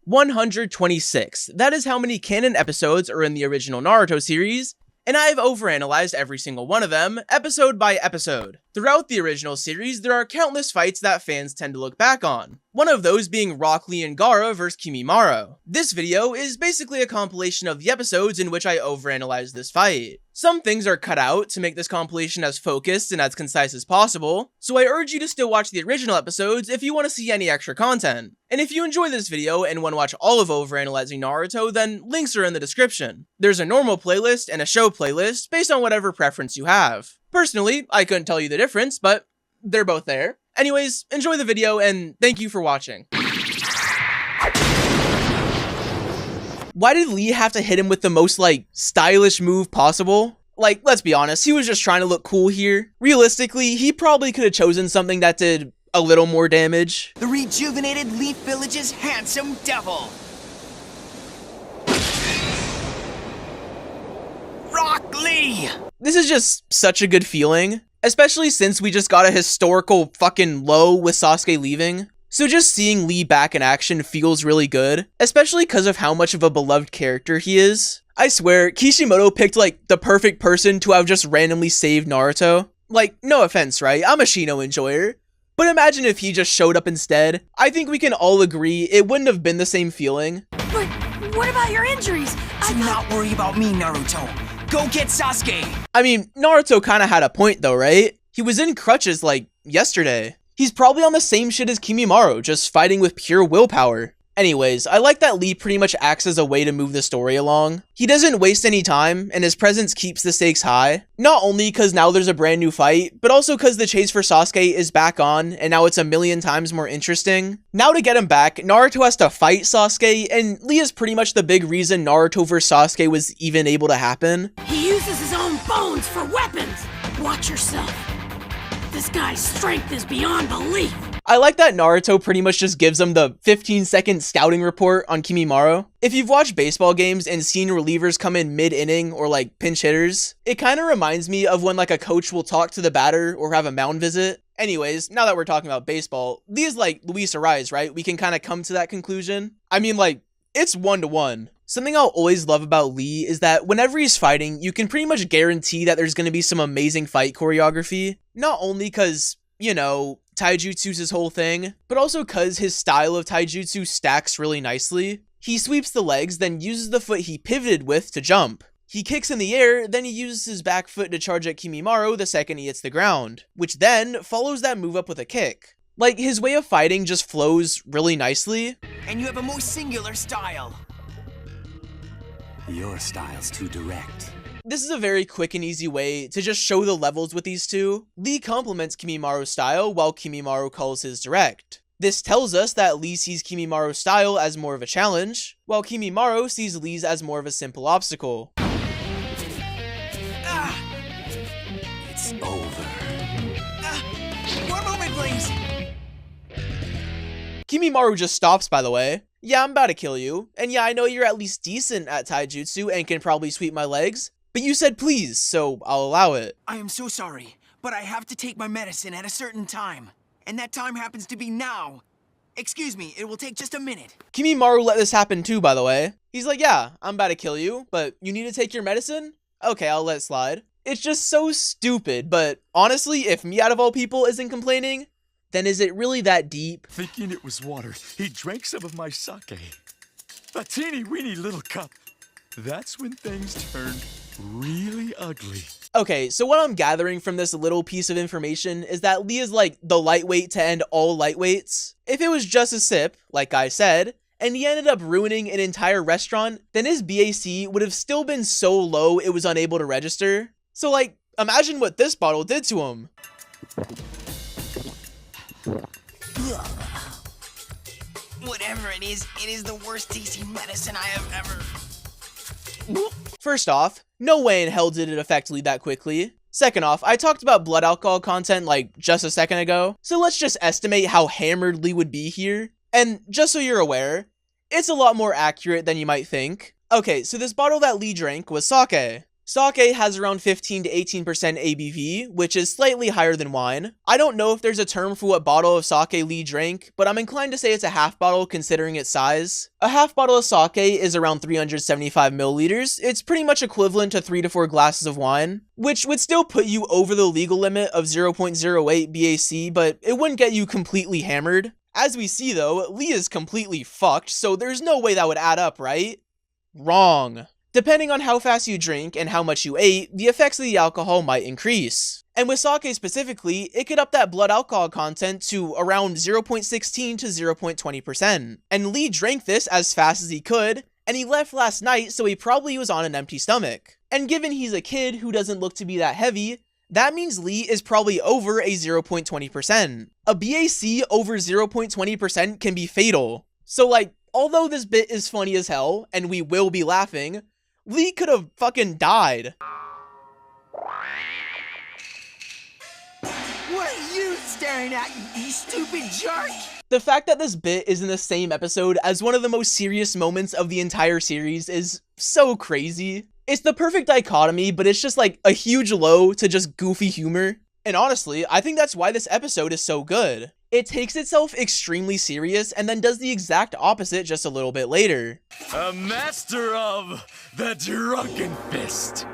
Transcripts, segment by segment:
126. That is how many canon episodes are in the original Naruto series, and I've overanalyzed every single one of them, episode by episode. Throughout the original series, there are countless fights that fans tend to look back on. One of those being Rock Lee and Gaara vs Kimimaro. This video is basically a compilation of the episodes in which I overanalyzed this fight. Some things are cut out to make this compilation as focused and as concise as possible, so I urge you to still watch the original episodes if you want to see any extra content. And if you enjoy this video and want to watch all of Overanalyzing Naruto, then links are in the description. There's a normal playlist and a show playlist based on whatever preference you have. Personally, I couldn't tell you the difference, but they're both there. Anyways, enjoy the video and thank you for watching. Why did Lee have to hit him with the most, stylish move possible? Let's be honest, he was just trying to look cool here. Realistically, he probably could have chosen something that did a little more damage. The rejuvenated Leaf Village's handsome devil! Rock Lee! This is just such a good feeling, especially since we just got a historical fucking low with Sasuke leaving. So just seeing Lee back in action feels really good, especially because of how much of a beloved character he is. I swear, Kishimoto picked the perfect person to have just randomly saved Naruto. No offense, right? I'm a Shino enjoyer. But imagine if he just showed up instead. I think we can all agree it wouldn't have been the same feeling. But what about your injuries? Do not worry about me, Naruto. Go get Sasuke! I mean, Naruto kinda had a point though, right? He was in crutches yesterday. He's probably on the same shit as Kimimaro, just fighting with pure willpower. Anyways, I like that Lee pretty much acts as a way to move the story along. He doesn't waste any time, and his presence keeps the stakes high. Not only because now there's a brand new fight, but also because the chase for Sasuke is back on, and now it's a million times more interesting. Now to get him back, Naruto has to fight Sasuke, and Lee is pretty much the big reason Naruto vs Sasuke was even able to happen. He uses his own bones for weapons! Watch yourself. This guy's strength is beyond belief. I like that Naruto pretty much just gives him the 15-second scouting report on Kimimaro. If you've watched baseball games and seen relievers come in mid-inning or pinch hitters, it kind of reminds me of when a coach will talk to the batter or have a mound visit. Anyways, now that we're talking about baseball, Lee is Luis Ariz, right? We can kind of come to that conclusion. I mean, it's 1-to-1. Something I'll always love about Lee is that whenever he's fighting, you can pretty much guarantee that there's going to be some amazing fight choreography. Not only because, taijutsu's his whole thing, but also because his style of taijutsu stacks really nicely. He sweeps the legs, then uses the foot he pivoted with to jump. He kicks in the air, then he uses his back foot to charge at Kimimaro the second he hits the ground, which then follows that move up with a kick. His way of fighting just flows really nicely. And you have a more singular style. Your style's too direct. This is a very quick and easy way to just show the levels with these two. Lee compliments Kimimaro's style while Kimimaro calls his direct. This tells us that Lee sees Kimimaro's style as more of a challenge, while Kimimaro sees Lee's as more of a simple obstacle. It's over. One moment, please! Kimimaro just stops, by the way. Yeah, I'm about to kill you, and yeah, I know you're at least decent at taijutsu and can probably sweep my legs, but you said please, so I'll allow it. I am so sorry, but I have to take my medicine at a certain time, and that time happens to be now. Excuse me, it will take just a minute. Kimimaro let this happen too, by the way. He's like, yeah, I'm about to kill you, but you need to take your medicine? Okay, I'll let it slide. It's just so stupid, but honestly, if me out of all people isn't complaining, then is it really that deep? Thinking it was water, he drank some of my sake. A teeny-weeny little cup. That's when things turned really ugly. Okay, so what I'm gathering from this little piece of information is that Lee is the lightweight to end all lightweights. If it was just a sip, like I said, and he ended up ruining an entire restaurant, then his BAC would have still been so low it was unable to register. So imagine what this bottle did to him. Whatever it is the worst tasting medicine I have ever... First off, no way in hell did it affect Lee that quickly. Second off, I talked about blood alcohol content just a second ago, so let's just estimate how hammered Lee would be here. And just so you're aware, it's a lot more accurate than you might think. Okay, so this bottle that Lee drank was sake. Sake has around 15 to 18% ABV, which is slightly higher than wine. I don't know if there's a term for what bottle of sake Lee drank, but I'm inclined to say it's a half bottle considering its size. A half bottle of sake is around 375 milliliters. It's pretty much equivalent to 3 to 4 glasses of wine, which would still put you over the legal limit of 0.08 BAC, but it wouldn't get you completely hammered. As we see though, Lee is completely fucked, so there's no way that would add up, right? Wrong. Depending on how fast you drink and how much you ate, the effects of the alcohol might increase. And with sake specifically, it could up that blood alcohol content to around 0.16 to 0.20%. And Lee drank this as fast as he could, and he left last night, so he probably was on an empty stomach. And given he's a kid who doesn't look to be that heavy, that means Lee is probably over a 0.20%. A BAC over 0.20% can be fatal. So like, although this bit is funny as hell, and we will be laughing, Lee could have fucking died. What are you staring at, you stupid jerk? The fact that this bit is in the same episode as one of the most serious moments of the entire series is so crazy. It's the perfect dichotomy, but it's just like a huge low to just goofy humor. And honestly, I think that's why this episode is so good. It takes itself extremely serious and then does the exact opposite just a little bit later. A master of the Drunken Fist.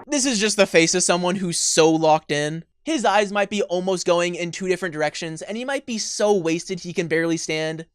This is just the face of someone who's so locked in. His eyes might be almost going in 2 different directions, and he might be so wasted he can barely stand.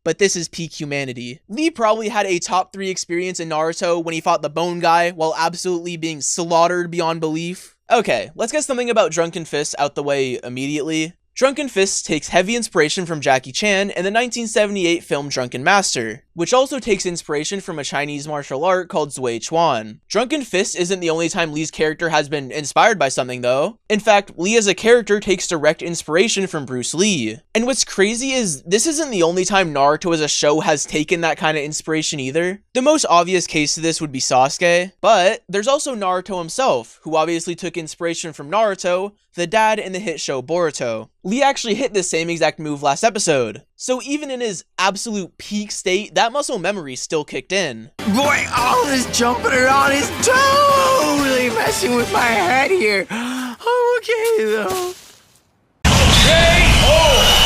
But this is peak humanity. Lee probably had a top 3 experience in Naruto when he fought the Bone Guy while absolutely being slaughtered beyond belief. Okay, let's get something about Drunken Fist out the way immediately. Drunken Fist takes heavy inspiration from Jackie Chan in the 1978 film Drunken Master, which also takes inspiration from a Chinese martial art called Zhui Chuan. Drunken Fist isn't the only time Lee's character has been inspired by something though. In fact, Lee as a character takes direct inspiration from Bruce Lee. And what's crazy is this isn't the only time Naruto as a show has taken that kind of inspiration either. The most obvious case of this would be Sasuke, but there's also Naruto himself, who obviously took inspiration from Naruto, the dad in the hit show Boruto. Lee actually hit this same exact move last episode. So even in his absolute peak state, that muscle memory still kicked in. Boy, all this jumping around is totally messing with my head here. I'm okay though.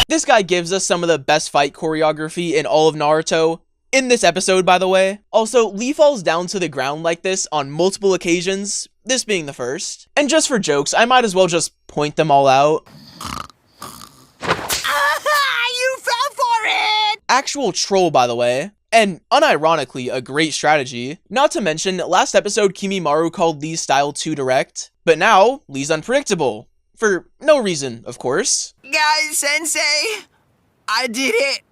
This guy gives us some of the best fight choreography in all of Naruto. In this episode, by the way. Also, Lee falls down to the ground like this on multiple occasions, this being the first. And just for jokes, I might as well just point them all out. You fell for it! Actual troll, by the way. And unironically, a great strategy. Not to mention, last episode Kimimaro called Lee's style too direct. But now, Lee's unpredictable. For no reason, of course. Guys, Sensei, I did it.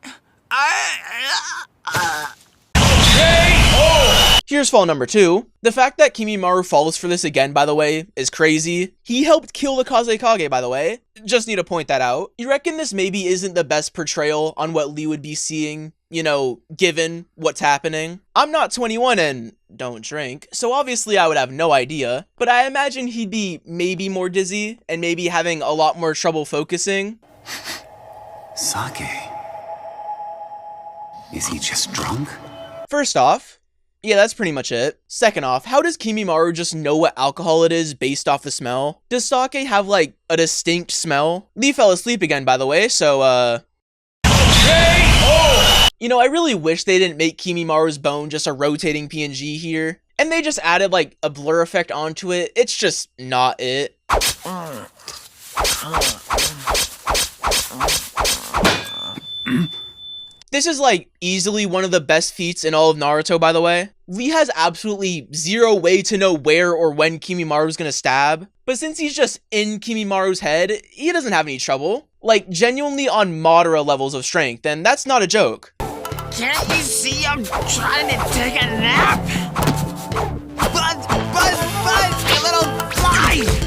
Here's fall number 2. The fact that Kimimaro falls for this again, by the way, is crazy. He helped kill the Kazekage, by the way. Just need to point that out. You reckon this maybe isn't the best portrayal on what Lee would be seeing, you know, given what's happening? I'm not 21 and don't drink, so obviously I would have no idea, but I imagine he'd be maybe more dizzy and maybe having a lot more trouble focusing. Sake. Is he just drunk? First off, yeah, that's pretty much it. Second off, how does Kimimaro just know what alcohol it is based off the smell? Does sake have, like, a distinct smell? Lee fell asleep again, by the way, so, You know, I really wish they didn't make Kimimaro's bone just a rotating PNG here. And they just added, like, a blur effect onto it. It's just not it. This is like easily one of the best feats in all of Naruto, by the way. Lee has absolutely zero way to know where or when Kimimaro is gonna stab, but since he's just in Kimimaro's head, he doesn't have any trouble. Like, genuinely on Madara levels of strength, and that's not a joke. Can't you see I'm trying to take a nap? Buzz, you little fly!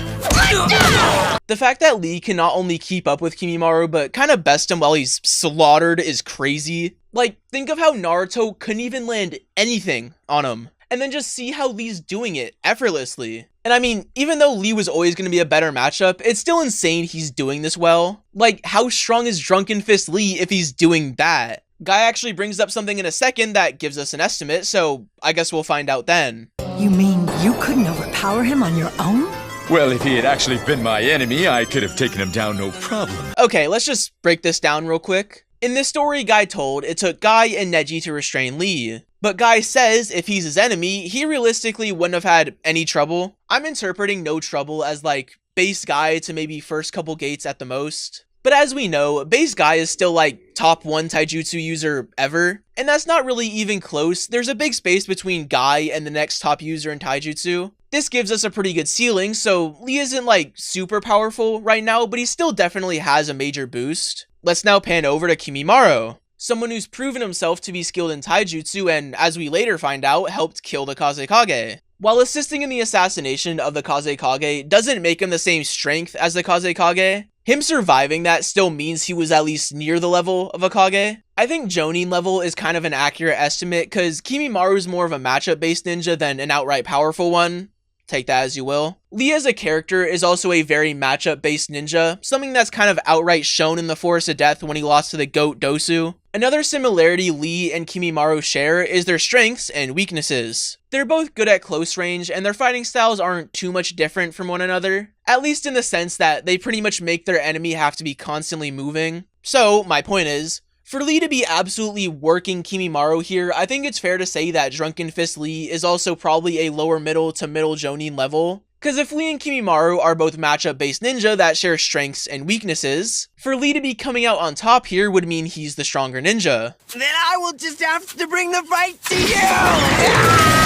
The fact that Lee can not only keep up with Kimimaro, but kind of best him while he's slaughtered is crazy. Like, think of how Naruto couldn't even land anything on him, and then just see how Lee's doing it effortlessly. And I mean, even though Lee was always going to be a better matchup, it's still insane he's doing this well. Like, how strong is Drunken Fist Lee if he's doing that? Guy actually brings up something in a second that gives us an estimate, so I guess we'll find out then. You mean you couldn't overpower him on your own? Well, if he had actually been my enemy, I could have taken him down no problem. Okay, let's just break this down real quick. In this story Guy told, it took Guy and Neji to restrain Lee. But Guy says if he's his enemy, he realistically wouldn't have had any trouble. I'm interpreting no trouble as like base Guy to maybe first couple gates at the most. But as we know, base Guy is still like top 1 taijutsu user ever. And that's not really even close. There's a big space between Guy and the next top user in taijutsu. This gives us a pretty good ceiling, so Lee isn't like super powerful right now, but he still definitely has a major boost. Let's now pan over to Kimimaro, someone who's proven himself to be skilled in taijutsu and, as we later find out, helped kill the Kazekage. While assisting in the assassination of the Kazekage doesn't make him the same strength as the Kazekage, him surviving that still means he was at least near the level of a Kage. I think Jonin level is kind of an accurate estimate because Kimimaro is more of a matchup based ninja than an outright powerful one. Take that as you will. Lee as a character is also a very matchup based ninja, something that's kind of outright shown in the Forest of Death when he lost to the goat Dosu. Another similarity Lee and Kimimaro share is their strengths and weaknesses. They're both good at close range and their fighting styles aren't too much different from one another, at least in the sense that they pretty much make their enemy have to be constantly moving. So my point is, for Lee to be absolutely working Kimimaro here, I think it's fair to say that Drunken Fist Lee is also probably a lower middle to middle Jonin level. Because if Lee and Kimimaro are both matchup based ninja that share strengths and weaknesses, for Lee to be coming out on top here would mean he's the stronger ninja. Then I will just have to bring the fight to you!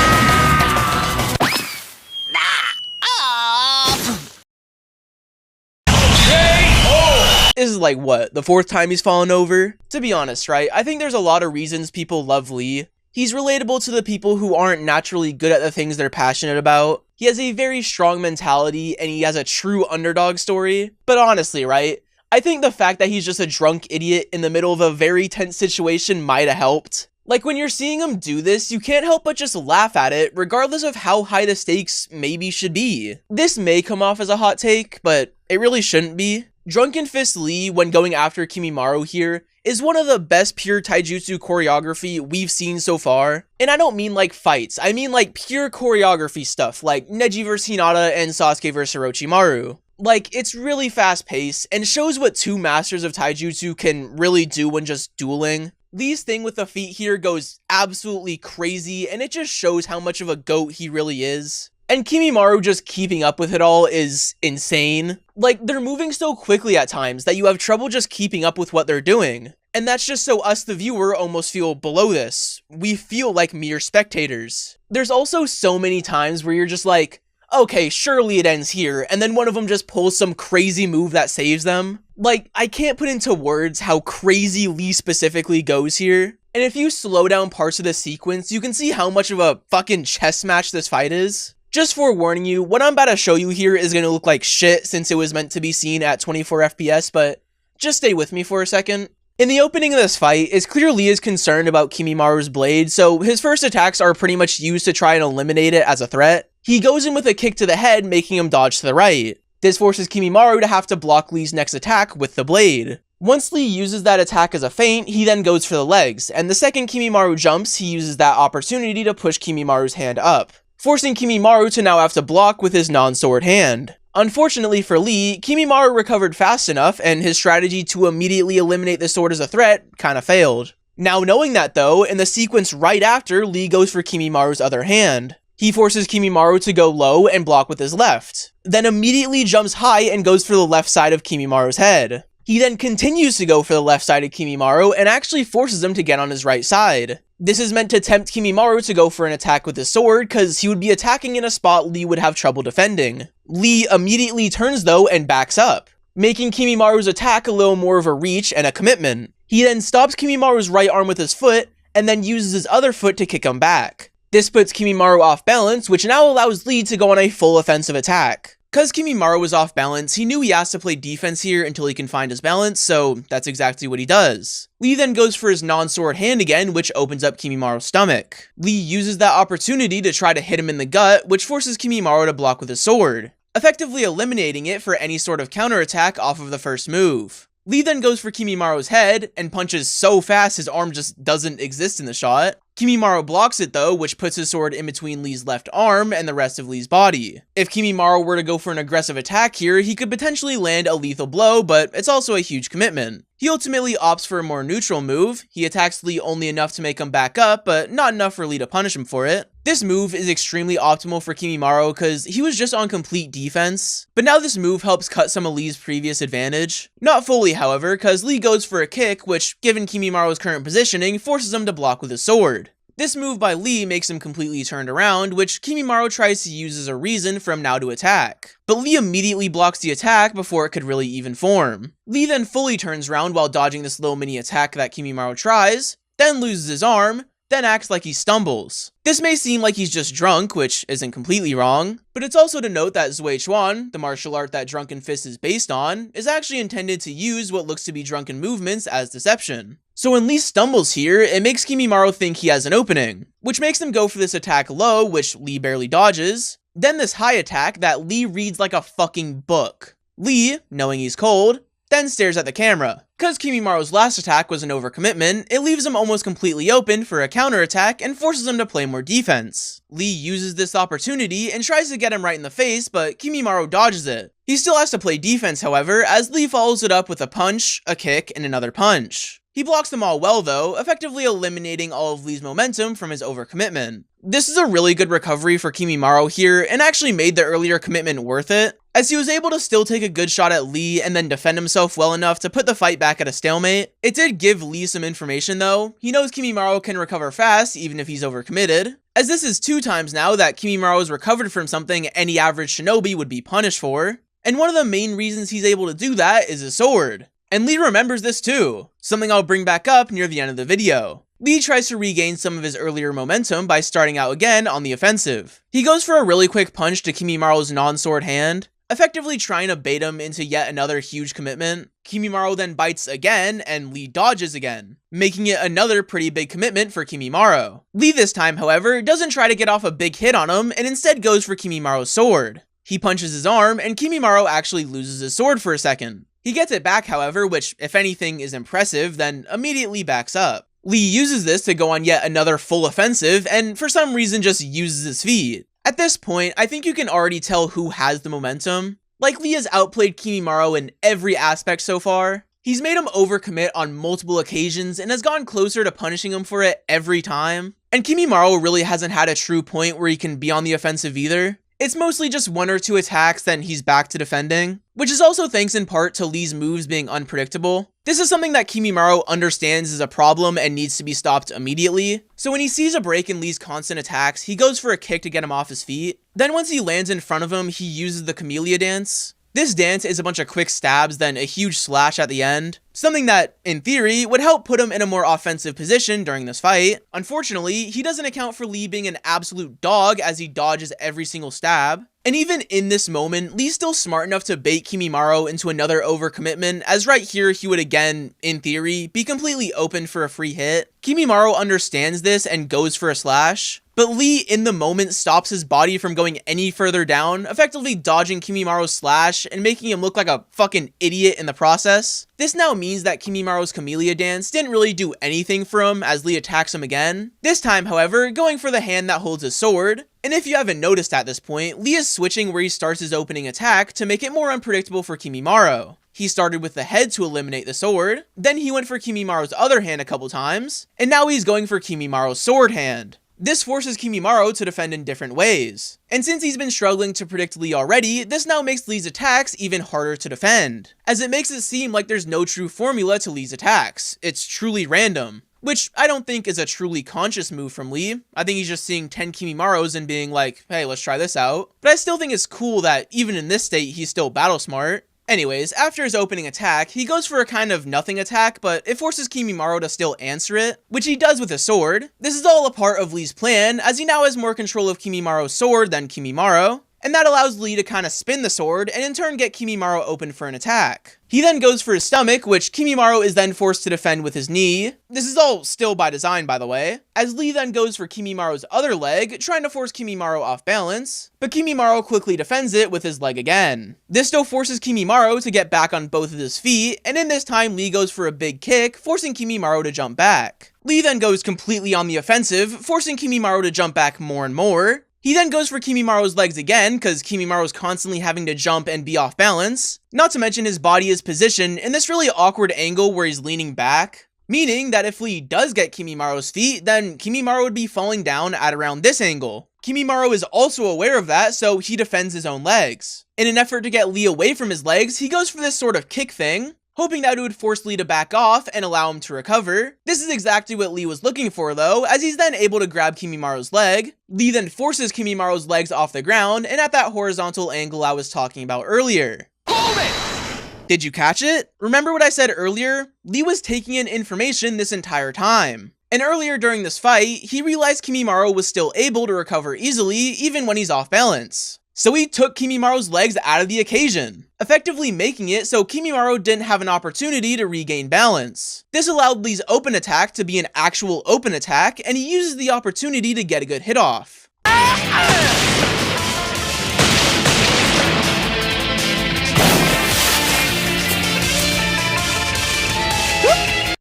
This is like, what, the 4th time he's fallen over? To be honest, right, I think there's a lot of reasons people love Lee. He's relatable to the people who aren't naturally good at the things they're passionate about. He has a very strong mentality and he has a true underdog story. But honestly, right, I think the fact that he's just a drunk idiot in the middle of a very tense situation might have helped. Like when you're seeing him do this, you can't help but just laugh at it, regardless of how high the stakes maybe should be. This may come off as a hot take, but it really shouldn't be. Drunken Fist Lee, when going after Kimimaro here, is one of the best pure taijutsu choreography we've seen so far. And I don't mean like fights, I mean like pure choreography stuff, like Neji vs Hinata and Sasuke vs Orochimaru. Like, it's really fast paced, and shows what 2 masters of taijutsu can really do when just dueling. Lee's thing with the feet here goes absolutely crazy, and it just shows how much of a goat he really is. And Kimimaro just keeping up with it all is insane. Like, they're moving so quickly at times that you have trouble just keeping up with what they're doing. And that's just so us, the viewer, almost feel below this. We feel like mere spectators. There's also so many times where you're just like, okay, surely it ends here, and then one of them just pulls some crazy move that saves them. Like, I can't put into words how crazy Lee specifically goes here. And if you slow down parts of the sequence, you can see how much of a fucking chess match this fight is. Just forewarning you, what I'm about to show you here is going to look like shit since it was meant to be seen at 24 FPS, but just stay with me for a second. In the opening of this fight, it's clear Lee is concerned about Kimimaro's blade, so his first attacks are pretty much used to try and eliminate it as a threat. He goes in with a kick to the head, making him dodge to the right. This forces Kimimaro to have to block Lee's next attack with the blade. Once Lee uses that attack as a feint, he then goes for the legs, and the second Kimimaro jumps, he uses that opportunity to push Kimimaro's hand up, forcing Kimimaro to now have to block with his non-sword hand. Unfortunately for Lee, Kimimaro recovered fast enough, and his strategy to immediately eliminate the sword as a threat kinda failed. Now knowing that though, in the sequence right after, Lee goes for Kimimaro's other hand. He forces Kimimaro to go low and block with his left, then immediately jumps high and goes for the left side of Kimimaro's head. He then continues to go for the left side of Kimimaro and actually forces him to get on his right side. This is meant to tempt Kimimaro to go for an attack with his sword, because he would be attacking in a spot Lee would have trouble defending. Lee immediately turns though and backs up, making Kimimaro's attack a little more of a reach and a commitment. He then stops Kimimaro's right arm with his foot, and then uses his other foot to kick him back. This puts Kimimaro off balance, which now allows Lee to go on a full offensive attack. Because Kimimaro was off balance, he knew he has to play defense here until he can find his balance, so that's exactly what he does. Lee then goes for his non-sword hand again, which opens up Kimimaro's stomach. Lee uses that opportunity to try to hit him in the gut, which forces Kimimaro to block with his sword, effectively eliminating it for any sort of counterattack off of the first move. Lee then goes for Kimimaro's head and punches so fast his arm just doesn't exist in the shot. Kimimaro blocks it though, which puts his sword in between Lee's left arm and the rest of Lee's body. If Kimimaro were to go for an aggressive attack here, he could potentially land a lethal blow, but it's also a huge commitment. He ultimately opts for a more neutral move. He attacks Lee only enough to make him back up, but not enough for Lee to punish him for it. This move is extremely optimal for Kimimaro because he was just on complete defense, but now this move helps cut some of Lee's previous advantage. Not fully, however, because Lee goes for a kick, which, given Kimimaro's current positioning, forces him to block with his sword. This move by Lee makes him completely turned around, which Kimimaro tries to use as a reason for him now to attack. But Lee immediately blocks the attack before it could really even form. Lee then fully turns around while dodging this little mini attack that Kimimaro tries, then loses his arm, then acts like he stumbles. This may seem like he's just drunk, which isn't completely wrong, but it's also to note that Zui Chuan, the martial art that Drunken Fist is based on, is actually intended to use what looks to be drunken movements as deception. So when Lee stumbles here, it makes Kimimaro think he has an opening, which makes him go for this attack low, which Lee barely dodges, then this high attack that Lee reads like a fucking book. Lee, knowing he's cold, then stares at the camera. Because Kimimaro's last attack was an overcommitment, it leaves him almost completely open for a counterattack and forces him to play more defense. Lee uses this opportunity and tries to get him right in the face, but Kimimaro dodges it. He still has to play defense, however, as Lee follows it up with a punch, a kick, and another punch. He blocks them all well though, effectively eliminating all of Lee's momentum from his overcommitment. This is a really good recovery for Kimimaro here, and actually made the earlier commitment worth it, as he was able to still take a good shot at Lee and then defend himself well enough to put the fight back at a stalemate. It did give Lee some information though. He knows Kimimaro can recover fast even if he's overcommitted, as this is 2 times now that Kimimaro has recovered from something any average shinobi would be punished for, and one of the main reasons he's able to do that is his sword. And Lee remembers this too, something I'll bring back up near the end of the video. Lee tries to regain some of his earlier momentum by starting out again on the offensive. He goes for a really quick punch to Kimimaro's non-sword hand, effectively trying to bait him into yet another huge commitment. Kimimaro then bites again, and Lee dodges again, making it another pretty big commitment for Kimimaro. Lee this time, however, doesn't try to get off a big hit on him, and instead goes for Kimimaro's sword. He punches his arm, and Kimimaro actually loses his sword for a second. He gets it back, however, which, if anything, is impressive, then immediately backs up. Lee uses this to go on yet another full offensive, and for some reason just uses his feet. At this point, I think you can already tell who has the momentum. Like, Lee has outplayed Kimimaro in every aspect so far. He's made him overcommit on multiple occasions and has gone closer to punishing him for it every time. And Kimimaro really hasn't had a true point where he can be on the offensive either. It's mostly just 1 or 2 attacks, then he's back to defending, which is also thanks in part to Lee's moves being unpredictable. This is something that Kimimaro understands is a problem and needs to be stopped immediately, so when he sees a break in Lee's constant attacks, he goes for a kick to get him off his feet. Then once he lands in front of him, he uses the Camellia dance. This dance is a bunch of quick stabs, then a huge slash at the end, something that, in theory, would help put him in a more offensive position during this fight. Unfortunately, he doesn't account for Lee being an absolute dog as he dodges every single stab. And even in this moment, Lee's still smart enough to bait Kimimaro into another overcommitment, as right here he would again, in theory, be completely open for a free hit. Kimimaro understands this and goes for a slash, but Lee in the moment stops his body from going any further down, effectively dodging Kimimaro's slash and making him look like a fucking idiot in the process. This now means that Kimimaro's Camellia dance didn't really do anything for him as Lee attacks him again, this time however going for the hand that holds his sword. And if you haven't noticed at this point, Lee is switching where he starts his opening attack to make it more unpredictable for Kimimaro. He started with the head to eliminate the sword, then he went for Kimimaro's other hand a couple times, and now he's going for Kimimaro's sword hand. This forces Kimimaro to defend in different ways. And since he's been struggling to predict Lee already, this now makes Lee's attacks even harder to defend, as it makes it seem like there's no true formula to Lee's attacks. It's truly random, which I don't think is a truly conscious move from Lee. I think he's just seeing 10 Kimimaros and being like, hey, let's try this out. But I still think it's cool that even in this state, he's still battle smart. Anyways, after his opening attack, he goes for a kind of nothing attack, but it forces Kimimaro to still answer it, which he does with a sword. This is all a part of Lee's plan, as he now has more control of Kimimaro's sword than Kimimaro, and that allows Lee to kind of spin the sword and in turn get Kimimaro open for an attack. He then goes for his stomach, which Kimimaro is then forced to defend with his knee. This is all still by design, by the way, as Lee then goes for Kimimaro's other leg, trying to force Kimimaro off balance, but Kimimaro quickly defends it with his leg again. This still forces Kimimaro to get back on both of his feet, and in this time Lee goes for a big kick, forcing Kimimaro to jump back. Lee then goes completely on the offensive, forcing Kimimaro to jump back more and more. He then goes for Kimimaro's legs again, because Kimimaro's constantly having to jump and be off balance. Not to mention his body is positioned in this really awkward angle where he's leaning back, meaning that if Lee does get Kimimaro's feet, then Kimimaro would be falling down at around this angle. Kimimaro is also aware of that, so he defends his own legs. In an effort to get Lee away from his legs, he goes for this sort of kick thing, hoping that it would force Lee to back off and allow him to recover. This is exactly what Lee was looking for though, as he's then able to grab Kimimaro's leg. Lee then forces Kimimaro's legs off the ground and at that horizontal angle I was talking about earlier. Hold it! Did you catch it? Remember what I said earlier? Lee was taking in information this entire time. And earlier during this fight, he realized Kimimaro was still able to recover easily even when he's off balance. So he took Kimimaro's legs out of the occasion, effectively making it so Kimimaro didn't have an opportunity to regain balance. This allowed Lee's open attack to be an actual open attack, and he uses the opportunity to get a good hit off.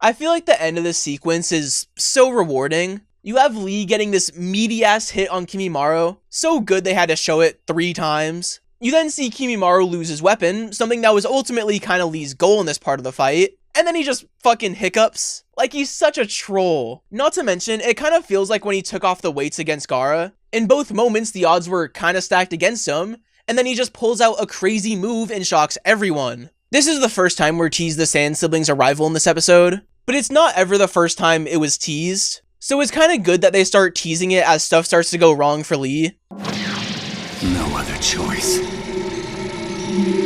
I feel like the end of this sequence is so rewarding. You have Lee getting this meaty-ass hit on Kimimaro, so good they had to show it 3 times. You then see Kimimaro lose his weapon, something that was ultimately kind of Lee's goal in this part of the fight, and then he just fucking hiccups. Like he's such a troll. Not to mention, it kind of feels like when he took off the weights against Gaara. In both moments, the odds were kind of stacked against him, and then he just pulls out a crazy move and shocks everyone. This is the first time we're teased the Sand siblings' arrival in this episode, but it's not ever the first time it was teased. So it's kind of good that they start teasing it as stuff starts to go wrong for Lee. No other choice.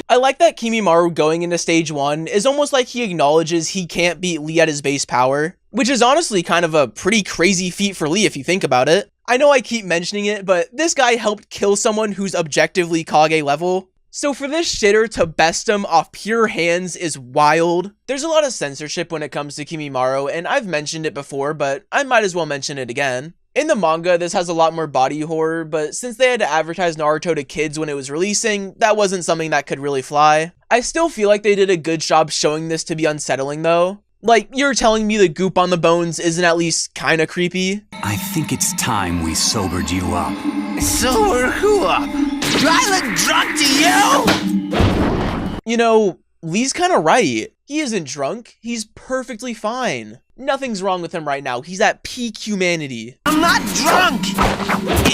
I like that Kimimaro going into stage 1 is almost like he acknowledges he can't beat Lee at his base power, which is honestly kind of a pretty crazy feat for Lee if you think about it. I know I keep mentioning it, but this guy helped kill someone who's objectively Kage level. So for this shitter to best him off pure hands is wild. There's a lot of censorship when it comes to Kimimaro, and I've mentioned it before, but I might as well mention it again. In the manga, this has a lot more body horror, but since they had to advertise Naruto to kids when it was releasing, that wasn't something that could really fly. I still feel like they did a good job showing this to be unsettling though. Like, you're telling me the goop on the bones isn't at least kinda creepy? I think it's time we sobered you up. Sober who up? Do I look drunk to you? You know, Lee's kinda right. He isn't drunk, he's perfectly fine. Nothing's wrong with him right now, he's at peak humanity. I'm not drunk!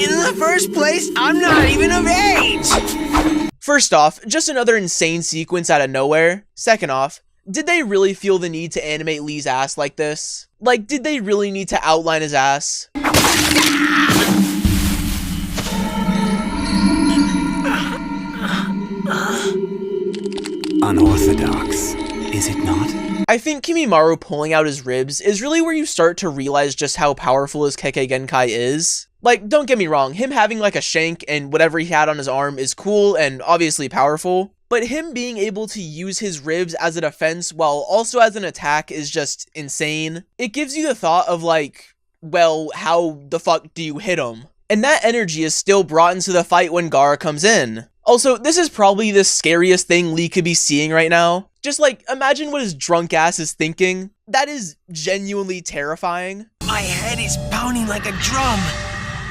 In the first place, I'm not even of age! First off, just another insane sequence out of nowhere. Second off, did they really feel the need to animate Lee's ass like this? Like, did they really need to outline his ass? Unorthodox, is it not? I think Kimimaro pulling out his ribs is really where you start to realize just how powerful his Kekkei Genkai is. Like, don't get me wrong, him having like a shank and whatever he had on his arm is cool and obviously powerful, but him being able to use his ribs as a defense while also as an attack is just insane. It gives you the thought of like, well, how the fuck do you hit him? And that energy is still brought into the fight when Gaara comes in. Also, this is probably the scariest thing Lee could be seeing right now. Just like, imagine what his drunk ass is thinking. That is genuinely terrifying. My head is pounding like a drum.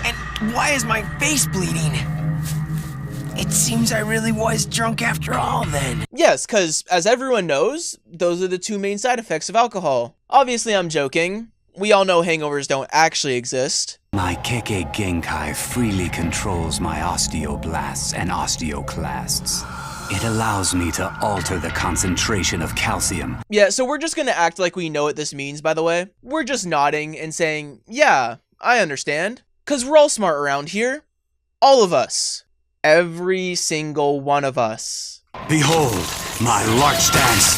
And why is my face bleeding? It seems I really was drunk after all then. Yes, cause as everyone knows, those are the 2 main side effects of alcohol. Obviously I'm joking. We all know hangovers don't actually exist. My Kekkei Genkai freely controls my osteoblasts and osteoclasts. It allows me to alter the concentration of calcium. Yeah, so we're just gonna act like we know what this means, by the way. We're just nodding and saying, yeah, I understand. Cause we're all smart around here. All of us. Every single one of us. Behold, my large dance.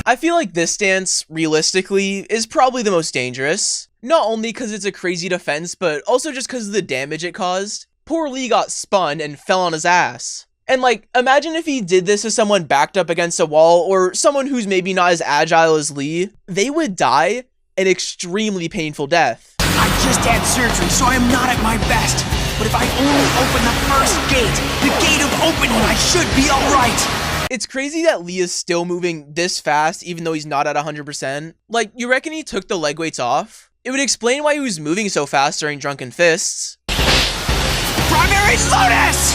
I feel like this stance, realistically, is probably the most dangerous. Not only because it's a crazy defense, but also just because of the damage it caused. Poor Lee got spun and fell on his ass. And like, imagine if he did this to someone backed up against a wall, or someone who's maybe not as agile as Lee. They would die an extremely painful death. I just had surgery, so I am not at my best. But if I only open the first gate, the gate of opening, I should be alright. It's crazy that Lee is still moving this fast, even though he's not at 100%. Like, you reckon he took the leg weights off? It would explain why he was moving so fast during Drunken Fists. Primary Lotus!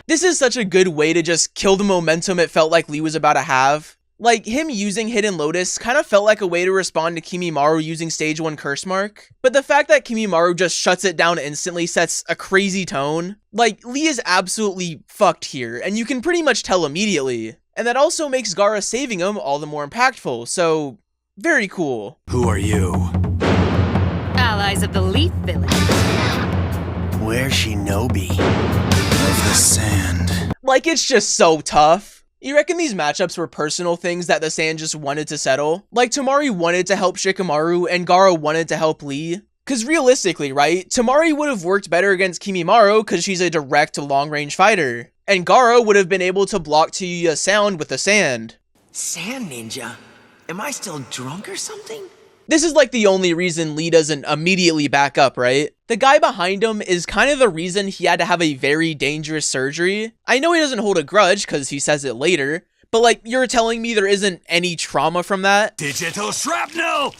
This is such a good way to just kill the momentum it felt like Lee was about to have. Like, him using Hidden Lotus kind of felt like a way to respond to Kimimaro using Stage 1 Curse Mark, but the fact that Kimimaro just shuts it down instantly sets a crazy tone. Like, Lee is absolutely fucked here, and you can pretty much tell immediately. And that also makes Gaara saving him all the more impactful, so very cool. Who are you? Allies of the Leaf Village. Where's Shinobi? Of the sand. Like, it's just so tough. You reckon these matchups were personal things that the Sand just wanted to settle? Like, Tamari wanted to help Shikamaru, and Gaara wanted to help Lee? Cause realistically, right, Tamari would have worked better against Kimimaro cause she's a direct long-range fighter. And Gaara would have been able to block Teyuya's sound with the Sand. Sand Ninja? Am I still drunk or something? This is like the only reason Lee doesn't immediately back up, right? The guy behind him is kind of the reason he had to have a very dangerous surgery. I know he doesn't hold a grudge because he says it later, but like, you're telling me there isn't any trauma from that? Digital shrapnel!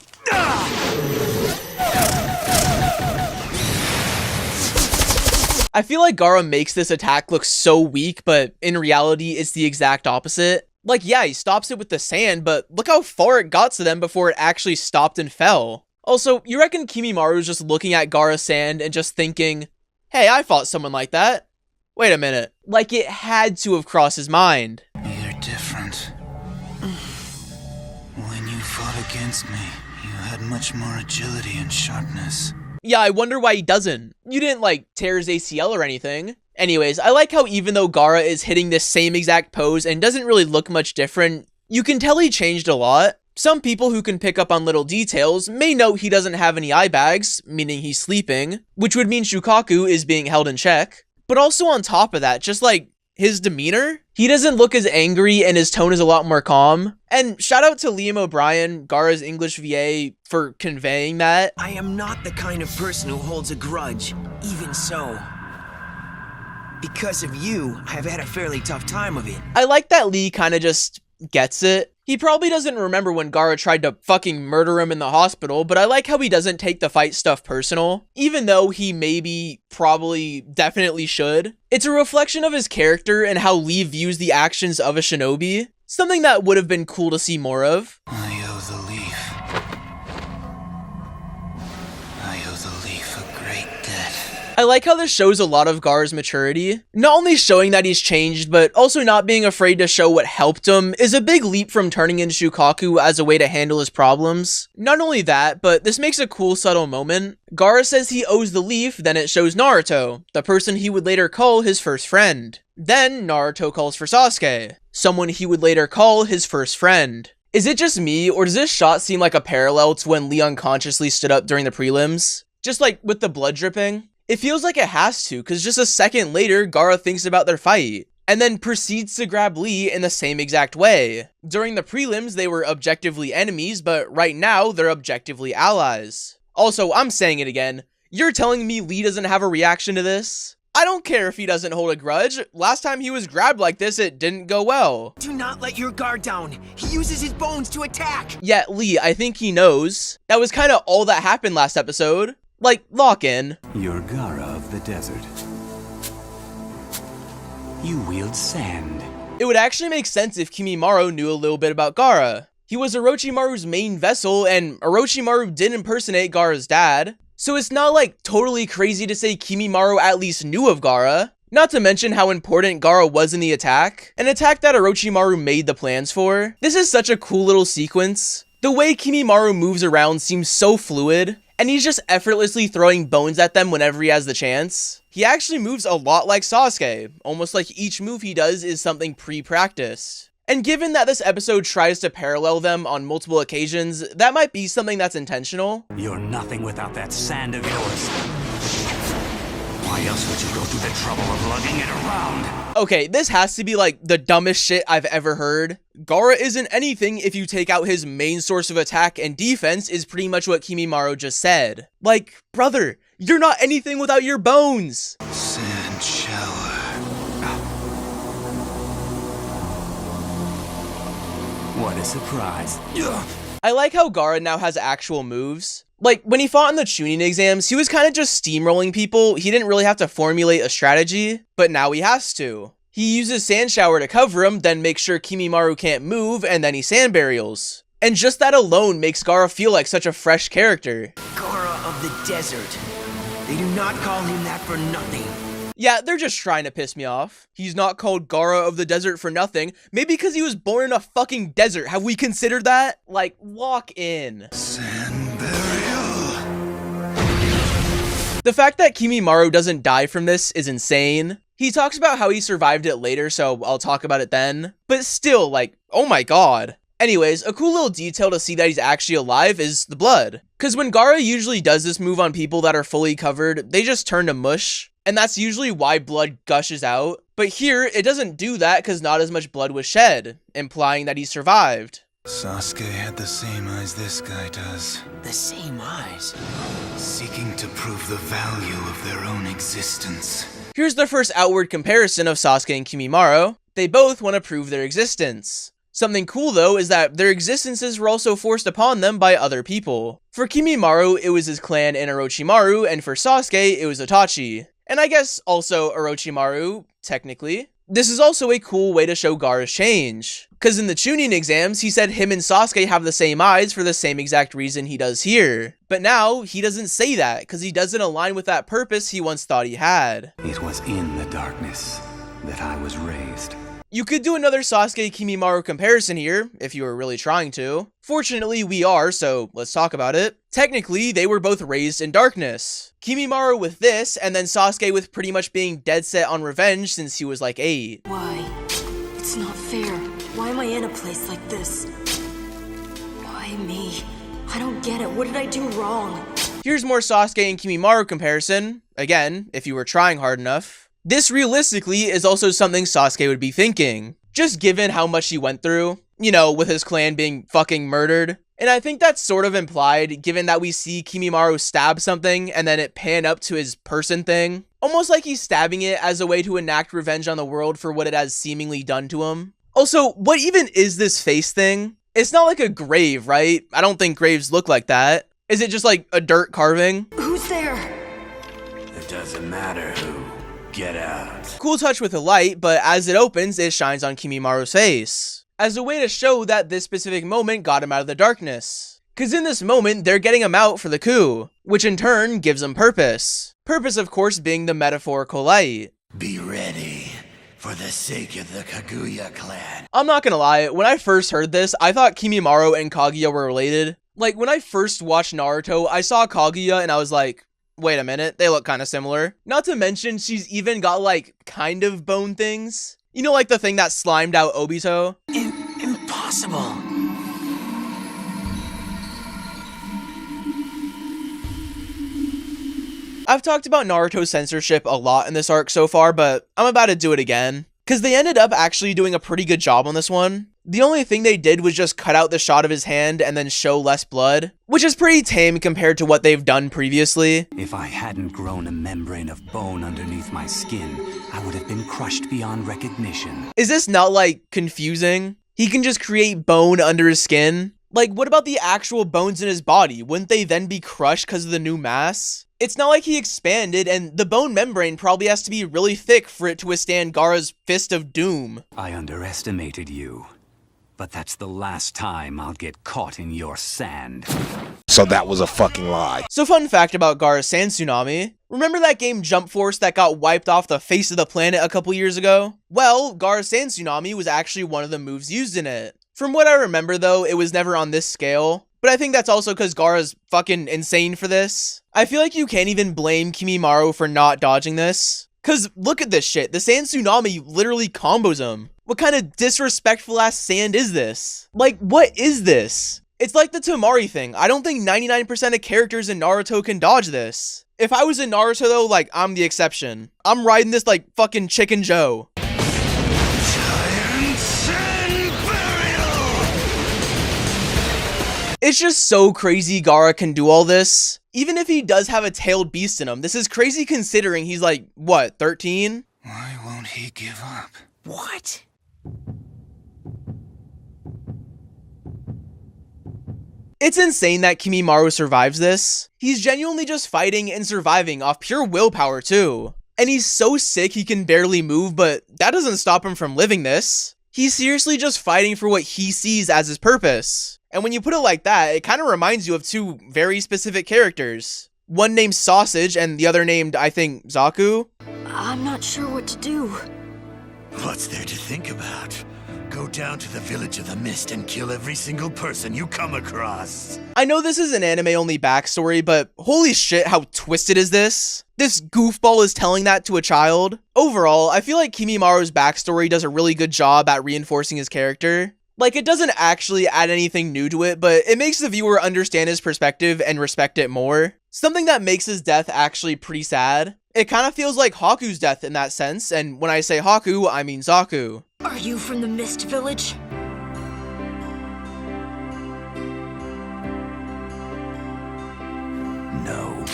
I feel like Gaara makes this attack look so weak, but in reality, it's the exact opposite. Like, yeah, he stops it with the sand, but look how far it got to them before it actually stopped and fell. Also, you reckon Kimimaro just looking at Gaara's sand and just thinking, hey, I fought someone like that? Wait a minute. Like, it had to have crossed his mind. You're different. When you fought against me, you had much more agility and sharpness. Yeah, I wonder why he doesn't. You didn't, like, tear his ACL or anything. Anyways, I like how even though Gaara is hitting this same exact pose and doesn't really look much different, you can tell he changed a lot. Some people who can pick up on little details may note he doesn't have any eye bags, meaning he's sleeping, which would mean Shukaku is being held in check. But also on top of that, just like his demeanor, he doesn't look as angry and his tone is a lot more calm. And shout out to Liam O'Brien, Gaara's English VA, for conveying that. I am not the kind of person who holds a grudge, even so. Because of you, I've had a fairly tough time of it. I like that Lee kind of just gets it. He probably doesn't remember when Gaara tried to fucking murder him in the hospital, but I like how he doesn't take the fight stuff personal, even though he maybe, probably, definitely should. It's a reflection of his character and how Lee views the actions of a shinobi, something that would have been cool to see more of. I owe the leaf. I owe the leaf a great debt. I like how this shows a lot of Gaara's maturity. Not only showing that he's changed, but also not being afraid to show what helped him is a big leap from turning into Shukaku as a way to handle his problems. Not only that, but this makes a cool subtle moment. Gaara says he owes the leaf, then it shows Naruto, the person he would later call his first friend. Then Naruto calls for Sasuke, someone he would later call his first friend. Is it just me, or does this shot seem like a parallel to when Lee unconsciously stood up during the prelims? Just like with the blood dripping? It feels like it has to, because just a second later, Gaara thinks about their fight, and then proceeds to grab Lee in the same exact way. During the prelims, they were objectively enemies, but right now, they're objectively allies. Also, I'm saying it again, you're telling me Lee doesn't have a reaction to this? I don't care if he doesn't hold a grudge. Last time he was grabbed like this, it didn't go well. Do not let your guard down. He uses his bones to attack. Yeah, Lee, I think he knows. That was kind of all that happened last episode. Like, lock in. You're Gaara of the desert. You wield sand. It would actually make sense if Kimimaro knew a little bit about Gaara. He was Orochimaru's main vessel, and Orochimaru did impersonate Gaara's dad. So it's not like totally crazy to say Kimimaro at least knew of Gaara. Not to mention how important Gaara was in the attack, an attack that Orochimaru made the plans for. This is such a cool little sequence. The way Kimimaro moves around seems so fluid, and he's just effortlessly throwing bones at them whenever he has the chance. He actually moves a lot like Sasuke, almost like each move he does is something pre-practiced. And given that this episode tries to parallel them on multiple occasions, that might be something that's intentional. You're nothing without that sand of yours. Why else would you go through the trouble of lugging it around? Okay, this has to be like the dumbest shit I've ever heard. Gaara isn't anything if you take out his main source of attack, and defense is pretty much what Kimimaro just said. Like, brother, you're not anything without your bones. Sand shower. What a surprise. I like how Gaara now has actual moves. Like, when he fought in the Chunin exams, he was kind of just steamrolling people. He didn't really have to formulate a strategy, but now he has to. He uses Sand Shower to cover him, then makes sure Kimimaro can't move, and then he sand burials. And just that alone makes Gaara feel like such a fresh character. Gaara of the desert. They do not call him that for nothing. Yeah, they're just trying to piss me off. He's not called Gaara of the desert for nothing. Maybe because he was born in a fucking desert. Have we considered that? Like, walk in. Sand burial. The fact that Kimimaro doesn't die from this is insane. He talks about how he survived it later, so I'll talk about it then. But still, like, oh my god. Anyways, a cool little detail to see that he's actually alive is the blood. Cause when Gaara usually does this move on people that are fully covered, they just turn to mush. And that's usually why blood gushes out. But here, it doesn't do that because not as much blood was shed, implying that he survived. Sasuke had the same eyes this guy does. The same eyes. Seeking to prove the value of their own existence. Here's the first outward comparison of Sasuke and Kimimaro. They both want to prove their existence. Something cool though is that their existences were also forced upon them by other people. For Kimimaro, it was his clan in Orochimaru, and for Sasuke, it was Itachi. And I guess also Orochimaru, technically. This is also a cool way to show Gaara's change. Cause in the Chunin exams, he said him and Sasuke have the same eyes for the same exact reason he does here. But now, he doesn't say that, cause he doesn't align with that purpose he once thought he had. It was in the darkness that I was raised. You could do another Sasuke-Kimimaro comparison here, if you were really trying to. Fortunately, we are, so let's talk about it. Technically, they were both raised in darkness. Kimimaro with this, and then Sasuke with pretty much being dead set on revenge since he was like 8. Why? It's not fair. Why am I in a place like this? Why me? I don't get it. What did I do wrong? Here's more Sasuke and Kimimaro comparison. Again, if you were trying hard enough. This realistically is also something Sasuke would be thinking, just given how much he went through, you know, with his clan being fucking murdered. And I think that's sort of implied, given that we see Kimimaro stab something and then it pan up to his person thing. Almost like he's stabbing it as a way to enact revenge on the world for what it has seemingly done to him. Also, what even is this face thing? It's not like a grave, right? I don't think graves look like that. Is it just like a dirt carving? Who's there? It doesn't matter who. Get out. Cool touch with the light, but as it opens, it shines on Kimimaro's face, as a way to show that this specific moment got him out of the darkness. Cause in this moment, they're getting him out for the coup, which in turn gives him purpose. Purpose, of course, being the metaphorical light. Be ready, for the sake of the Kaguya clan. I'm not gonna lie, when I first heard this, I thought Kimimaro and Kaguya were related. Like, when I first watched Naruto, I saw Kaguya and I was like, wait a minute, they look kind of similar. Not to mention, she's even got like, kind of bone things. You know, like the thing that slimed out Obito? Impossible. I've talked about Naruto censorship a lot in this arc so far, but I'm about to do it again. Cause they ended up actually doing a pretty good job on this one. The only thing they did was just cut out the shot of his hand and then show less blood, which is pretty tame compared to what they've done previously. If I hadn't grown a membrane of bone underneath my skin, I would have been crushed beyond recognition. Is this not like confusing? He can just create bone under his skin? Like, what about the actual bones in his body? Wouldn't they then be crushed because of the new mass? It's not like he expanded, and the bone membrane probably has to be really thick for it to withstand Gaara's Fist of Doom. I underestimated you, but that's the last time I'll get caught in your sand. So that was a fucking lie. So fun fact about Gaara's Sand Tsunami. Remember that game Jump Force that got wiped off the face of the planet a couple years ago? Well, Gaara's Sand Tsunami was actually one of the moves used in it. From what I remember though, it was never on this scale. But I think that's also because Gaara's fucking insane for this. I feel like you can't even blame Kimimaro for not dodging this. Cause look at this shit, the Sand Tsunami literally combos him. What kind of disrespectful ass sand is this? Like, what is this? It's like the Tamari thing. I don't think 99% of characters in Naruto can dodge this. If I was in Naruto though, like, I'm the exception. I'm riding this like fucking Chicken Joe. It's just so crazy Gaara can do all this. Even if he does have a tailed beast in him, this is crazy considering he's like, what, 13? Why won't he give up? What? It's insane that Kimimaro survives this. He's genuinely just fighting and surviving off pure willpower too. And he's so sick he can barely move, but that doesn't stop him from living this. He's seriously just fighting for what he sees as his purpose. And when you put it like that, it kind of reminds you of two very specific characters. One named Sausage and the other named, I think, Zaku. I'm not sure what to do. What's there to think about? Go down to the Village of the Mist and kill every single person you come across. I know this is an anime-only backstory, but holy shit, how twisted is this? This goofball is telling that to a child. Overall, I feel like Kimimaro's backstory does a really good job at reinforcing his character. Like, it doesn't actually add anything new to it, but it makes the viewer understand his perspective and respect it more. Something that makes his death actually pretty sad. It kind of feels like Haku's death in that sense, and when I say Haku, I mean Zaku. Are you from the Mist Village? No.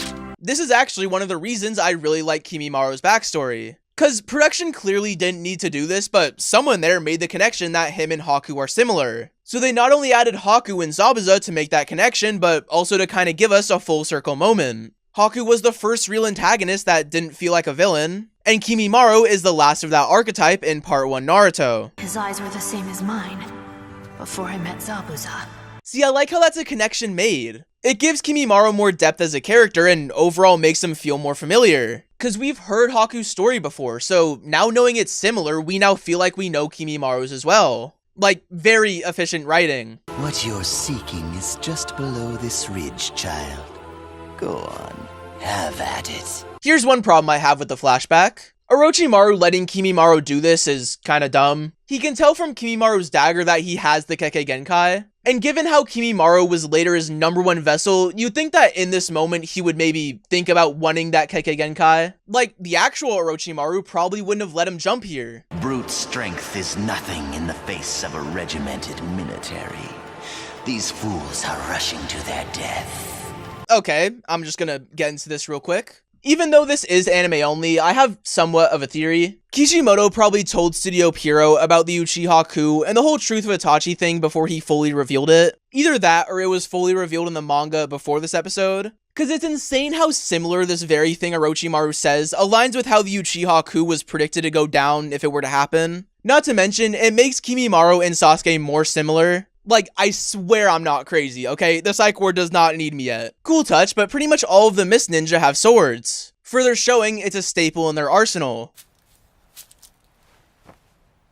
This is actually one of the reasons I really like Kimimaro's backstory. Cause production clearly didn't need to do this, but someone there made the connection that him and Haku are similar. So they not only added Haku and Zabuza to make that connection, but also to kind of give us a full circle moment. Haku was the first real antagonist that didn't feel like a villain, and Kimimaro is the last of that archetype in Part 1 Naruto. His eyes were the same as mine before I met Zabuza. See, I like how that's a connection made. It gives Kimimaro more depth as a character and overall makes him feel more familiar. Cause we've heard Haku's story before, so now knowing it's similar, we now feel like we know Kimimaro's as well. Like, very efficient writing. What you're seeking is just below this ridge, child. Go on, have at it. Here's one problem I have with the flashback. Orochimaru letting Kimimaro do this is kinda dumb. He can tell from Kimimaro's dagger that he has the Kekkei Genkai. And given how Kimimaro was later his #1 vessel, you'd think that in this moment he would maybe think about wanting that Kekkei Genkai. Like, the actual Orochimaru probably wouldn't have let him jump here. Brute strength is nothing in the face of a regimented military. These fools are rushing to their death. Okay, I'm just gonna get into this real quick. Even though this is anime only, I have somewhat of a theory. Kishimoto probably told Studio Pierrot about the Uchiha coup and the whole truth of Itachi thing before he fully revealed it. Either that or it was fully revealed in the manga before this episode. Cause it's insane how similar this very thing Orochimaru says aligns with how the Uchiha coup was predicted to go down if it were to happen. Not to mention, it makes Kimimaro and Sasuke more similar. Like, I swear I'm not crazy, okay? The psych ward does not need me yet. Cool touch, but pretty much all of the Mist Ninja have swords, further showing it's a staple in their arsenal.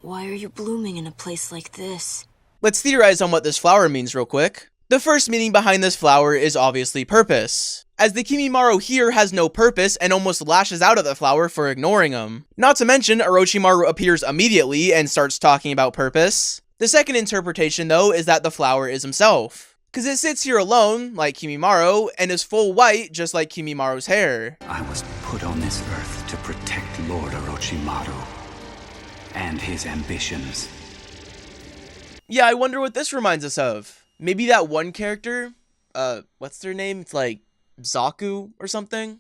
Why are you blooming in a place like this? Let's theorize on what this flower means real quick. The first meaning behind this flower is obviously purpose, as the Kimimaro here has no purpose and almost lashes out at the flower for ignoring him. Not to mention, Orochimaru appears immediately and starts talking about purpose. The second interpretation, though, is that the flower is himself, because it sits here alone, like Kimimaro, and is full white, just like Kimimaro's hair. I was put on this earth to protect Lord Orochimaru and his ambitions. Yeah, I wonder what this reminds us of. Maybe that one character, what's their name? It's like Zaku or something?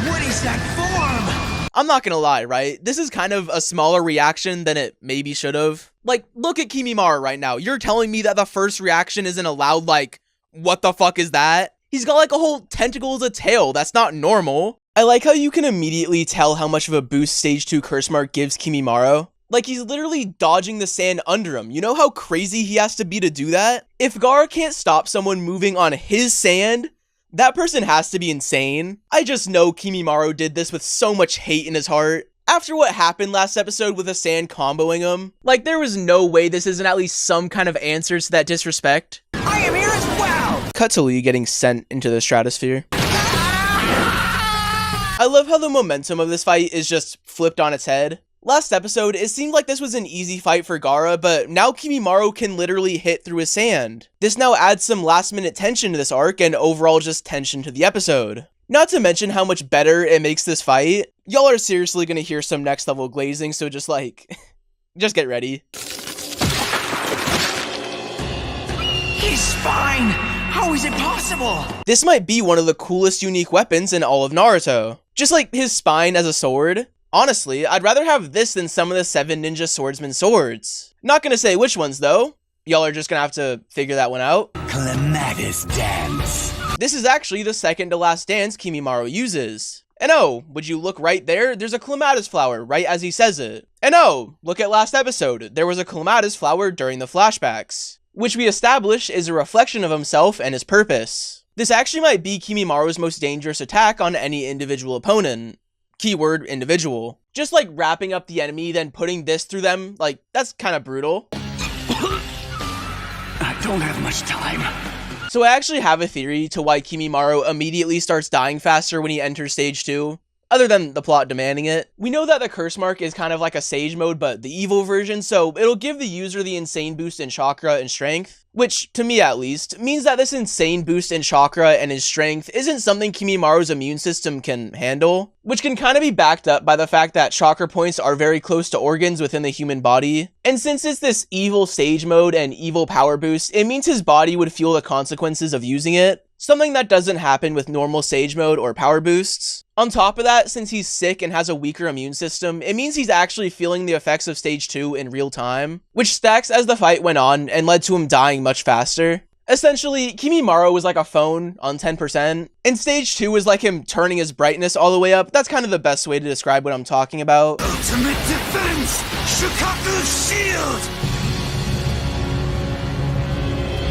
What is that form? I'm not gonna lie, right? This is kind of a smaller reaction than it maybe should have. Like, look at Kimimaro right now. You're telling me that the first reaction isn't a loud, like, what the fuck is that? He's got like a whole tentacle as a tail. That's not normal. I like how you can immediately tell how much of a boost Stage 2 Curse Mark gives Kimimaro. Like, he's literally dodging the sand under him. You know how crazy he has to be to do that? If Gaara can't stop someone moving on his sand, that person has to be insane. I just know Kimimaro did this with so much hate in his heart. After what happened last episode with the sand comboing him, like, there was no way this isn't at least some kind of answer to that disrespect. I am here as well! Cut to Lee getting sent into the stratosphere. I love how the momentum of this fight is just flipped on its head. Last episode, it seemed like this was an easy fight for Gaara, but now Kimimaro can literally hit through his sand. This now adds some last minute tension to this arc and overall just tension to the episode. Not to mention how much better it makes this fight. Y'all are seriously gonna hear some next level glazing, so just just get ready. He's fine! How is it possible? This might be one of the coolest unique weapons in all of Naruto. Just like his spine as a sword. Honestly, I'd rather have this than some of the 7 ninja swordsman swords. Not gonna say which ones though. Y'all are just gonna have to figure that one out. Climax dance. This is actually the second to last dance Kimimaro uses. And oh, would you look right there? There's a clematis flower right as he says it. And oh, look at last episode. There was a clematis flower during the flashbacks, which we establish is a reflection of himself and his purpose. This actually might be Kimimaro's most dangerous attack on any individual opponent. Keyword individual. Just like wrapping up the enemy, then putting this through them, that's kind of brutal. I don't have much time. So I actually have a theory to why Kimimaro immediately starts dying faster when he enters stage 2. Other than the plot demanding it. We know that the curse mark is kind of like a sage mode, but the evil version, so it'll give the user the insane boost in chakra and strength, which, to me at least, means that this insane boost in chakra and his strength isn't something Kimimaro's immune system can handle, which can kind of be backed up by the fact that chakra points are very close to organs within the human body, and since it's this evil sage mode and evil power boost, it means his body would feel the consequences of using it, something that doesn't happen with normal sage mode or power boosts. On top of that, since he's sick and has a weaker immune system, it means he's actually feeling the effects of stage 2 in real time, which stacks as the fight went on and led to him dying much faster. Essentially, Kimimaro was like a phone on 10%, and stage 2 was like him turning his brightness all the way up. That's kind of the best way to describe what I'm talking about. Ultimate defense! Shukaku's shield!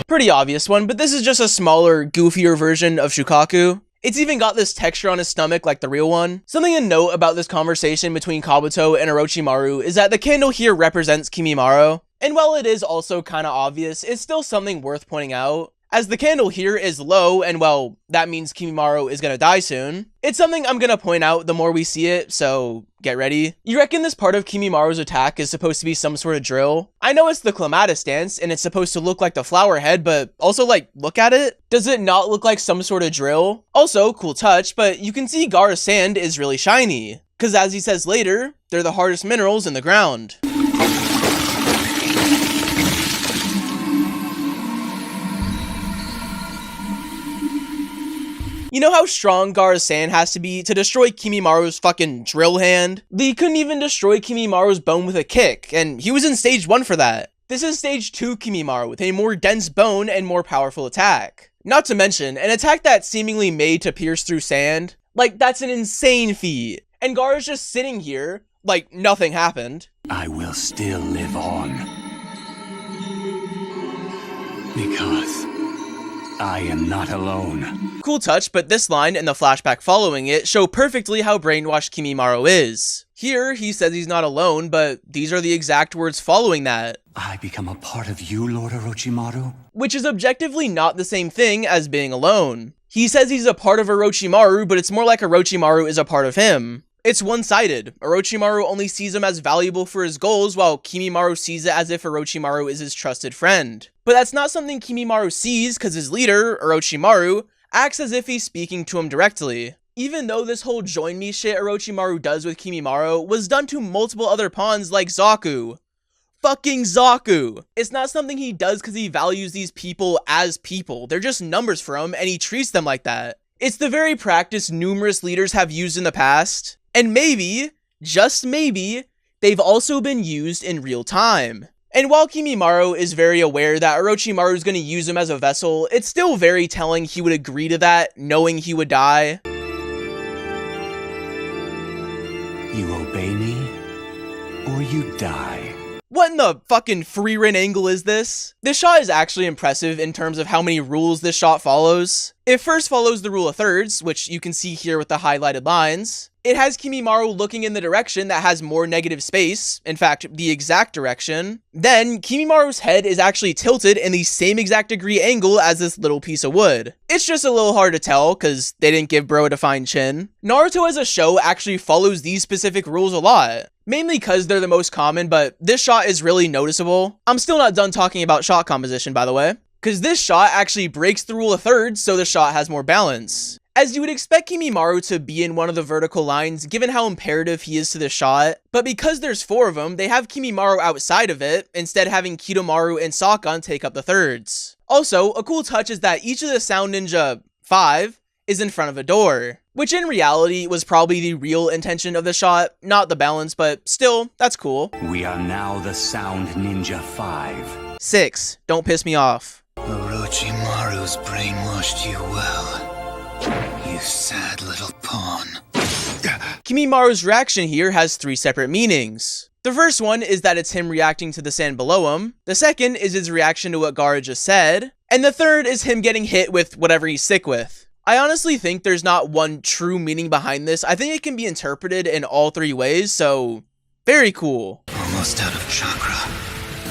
Pretty obvious one, but this is just a smaller, goofier version of Shukaku. It's even got this texture on his stomach like the real one. Something to note about this conversation between Kabuto and Orochimaru is that the candle here represents Kimimaro, and while it is also kinda obvious, it's still something worth pointing out. As the candle here is low, and well, that means Kimimaro is gonna die soon. It's something I'm gonna point out the more we see it, so get ready. You reckon this part of Kimimaro's attack is supposed to be some sort of drill? I know it's the clematis dance, and it's supposed to look like the flower head, but also look at it. Does it not look like some sort of drill? Also, cool touch, but you can see Gaara's sand is really shiny. Cause as he says later, they're the hardest minerals in the ground. You know how strong Gaara's sand has to be to destroy Kimimaro's fucking drill hand? Lee couldn't even destroy Kimimaro's bone with a kick, and he was in stage 1 for that. This is stage 2 Kimimaro with a more dense bone and more powerful attack. Not to mention, an attack that's seemingly made to pierce through sand. That's an insane feat. And Gaara's just sitting here, like nothing happened. I will still live on. Because I am not alone. Cool touch, but this line and the flashback following it show perfectly how brainwashed Kimimaro is. Here, he says he's not alone, but these are the exact words following that. I become a part of you, Lord Orochimaru? Which is objectively not the same thing as being alone. He says he's a part of Orochimaru, but it's more like Orochimaru is a part of him. It's one-sided. Orochimaru only sees him as valuable for his goals, while Kimimaro sees it as if Orochimaru is his trusted friend. But that's not something Kimimaro sees, because his leader, Orochimaru, acts as if he's speaking to him directly. Even though this whole join me shit Orochimaru does with Kimimaro was done to multiple other pawns like Zaku. Fucking Zaku! It's not something he does because he values these people as people. They're just numbers for him, and he treats them like that. It's the very practice numerous leaders have used in the past. And maybe, just maybe, they've also been used in real time. And while Kimimaro is very aware that Orochimaru is going to use him as a vessel, it's still very telling he would agree to that, knowing he would die. You obey me, or you die. What in the fucking free-rin angle is this? This shot is actually impressive in terms of how many rules this shot follows. It first follows the rule of thirds, which you can see here with the highlighted lines. It has Kimimaro looking in the direction that has more negative space, in fact, the exact direction. Then, Kimimaro's head is actually tilted in the same exact degree angle as this little piece of wood. It's just a little hard to tell, cause they didn't give bro a defined chin. Naruto as a show actually follows these specific rules a lot. Mainly cause they're the most common, but this shot is really noticeable. I'm still not done talking about shot composition, by the way. Cause this shot actually breaks the rule of thirds, so the shot has more balance. As you would expect Kimimaro to be in one of the vertical lines, given how imperative he is to the shot, but because there's 4 of them, they have Kimimaro outside of it, instead having Kidomaru and Sakan take up the thirds. Also, a cool touch is that each of the Sound Ninja 5 is in front of a door, which in reality was probably the real intention of the shot, not the balance, but still, that's cool. We are now the Sound Ninja 5. 6. Don't piss me off. Orochimaru's brainwashed you well. You sad little pawn. Kimimaro's reaction here has 3 separate meanings. The first one is that it's him reacting to the sand below him. The second is his reaction to what Gaara just said. And the third is him getting hit with whatever he's sick with. I honestly think there's not one true meaning behind this. I think it can be interpreted in all 3 ways, so very cool. Almost out of chakra.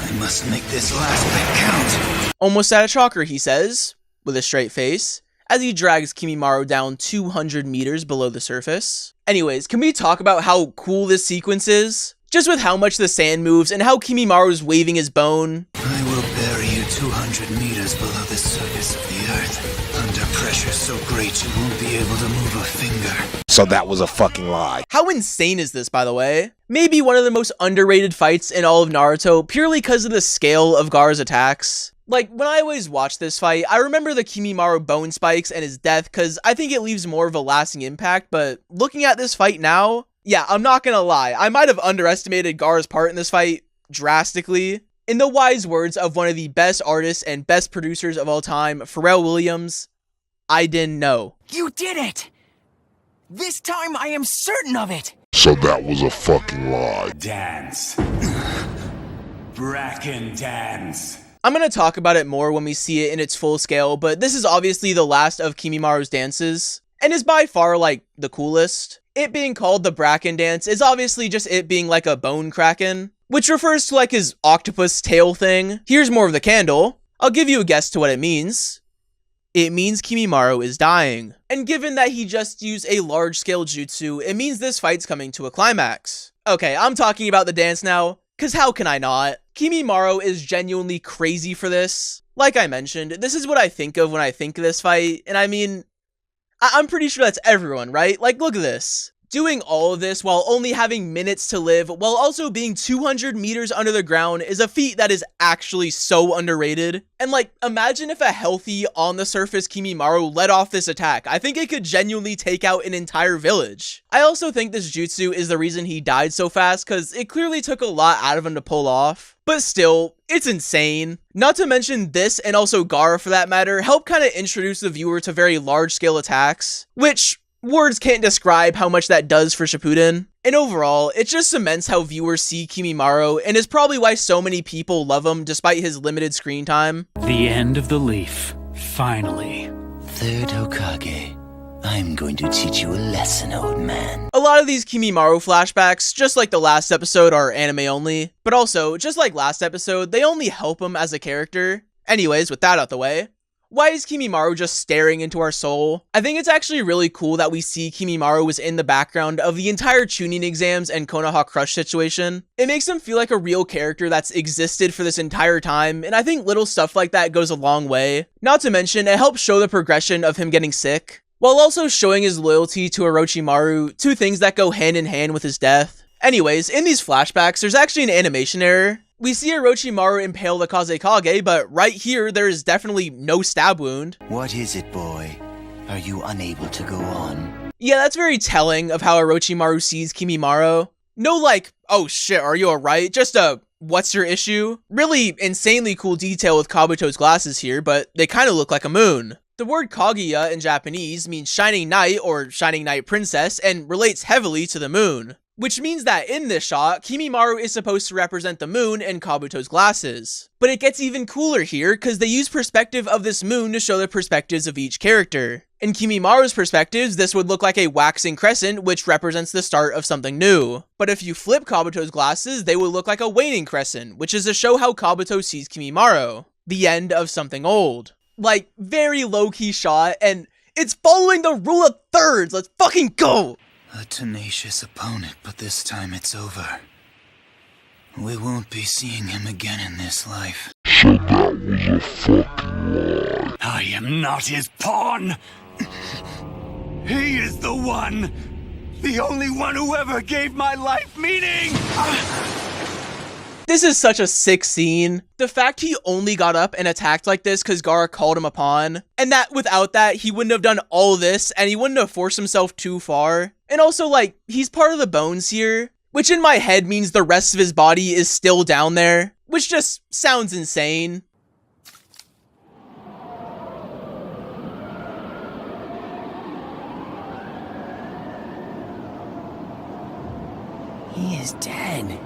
I must make this last bit count. Almost out of chakra, he says, with a straight face, as he drags Kimimaro down 200 meters below the surface. Anyways, can we talk about how cool this sequence is? Just with how much the sand moves and how Kimimaro's waving his bone. I will bury you 200 meters below the surface of the earth. Under pressure so great you won't be able to move a finger. So that was a fucking lie. How insane is this, by the way? Maybe one of the most underrated fights in all of Naruto, purely because of the scale of Gaara's attacks. Like, when I always watch this fight, I remember the Kimimaro bone spikes and his death because I think it leaves more of a lasting impact, but looking at this fight now, yeah, I'm not gonna lie, I might have underestimated Gaara's part in this fight drastically. In the wise words of one of the best artists and best producers of all time, Pharrell Williams, I didn't know. You did it! This time I am certain of it! So that was a fucking lie. Dance. Bracken dance. I'm going to talk about it more when we see it in its full scale, but this is obviously the last of Kimimaro's dances, and is by far, like, the coolest. It being called the Bracken dance is obviously just it being like a bone kraken, which refers to like his octopus tail thing. Here's more of the candle. I'll give you a guess to what it means. It means Kimimaro is dying. And given that he just used a large-scale jutsu, it means this fight's coming to a climax. Okay, I'm talking about the dance now, cause how can I not? Kimimaro is genuinely crazy for this. Like I mentioned, this is what I think of when I think of this fight, and I mean, I'm pretty sure that's everyone, right? Like, look at this. Doing all of this while only having minutes to live, while also being 200 meters under the ground, is a feat that is actually so underrated. And like, imagine if a healthy, on-the-surface Kimimaro led off this attack. I think it could genuinely take out an entire village. I also think this jutsu is the reason he died so fast, because it clearly took a lot out of him to pull off. But still, it's insane. Not to mention this, and also Gaara for that matter, help kind of introduce the viewer to very large-scale attacks, which words can't describe how much that does for Shippuden. And overall, it just cements how viewers see Kimimaro, and is probably why so many people love him despite his limited screen time. The end of the leaf. Finally. Third Hokage, I'm going to teach you a lesson, old man. A lot of these Kimimaro flashbacks, just like the last episode, are anime only. But also, just like last episode, they only help him as a character. Anyways, with that out the way, why is Kimimaro just staring into our soul? I think it's actually really cool that we see Kimimaro was in the background of the entire Chunin exams and Konoha Crush situation. It makes him feel like a real character that's existed for this entire time, and I think little stuff like that goes a long way. Not to mention, it helps show the progression of him getting sick, while also showing his loyalty to Orochimaru, 2 things that go hand in hand with his death. Anyways, in these flashbacks, there's actually an animation error. We see Orochimaru impale the Kazekage, but right here, there is definitely no stab wound. What is it, boy? Are you unable to go on? Yeah, that's very telling of how Orochimaru sees Kimimaro. No like, oh shit, are you alright? Just a, what's your issue? Really insanely cool detail with Kabuto's glasses here, but they kind of look like a moon. The word Kaguya in Japanese means shining knight or shining knight princess and relates heavily to the moon. which means that in this shot, Kimimaro is supposed to represent the moon and Kabuto's glasses. But it gets even cooler here because they use perspective of this moon to show the perspectives of each character. In Kimimaro's perspectives, this would look like a waxing crescent, which represents the start of something new. But if you flip Kabuto's glasses, they would look like a waning crescent, which is to show how Kabuto sees Kimimaro, the end of something old. Like, very low-key shot, and it's following the rule of thirds. Let's fucking go! A tenacious opponent, but this time it's over. We won't be seeing him again in this life. So that was a fucking lie. I am not his pawn! He is the one! The only one who ever gave my life meaning! This is such a sick scene. The fact he only got up and attacked like this because Gaara called him upon, and that without that, he wouldn't have done all this and he wouldn't have forced himself too far. And also, like, he's part of the bones here, which in my head means the rest of his body is still down there, which just sounds insane. He is dead.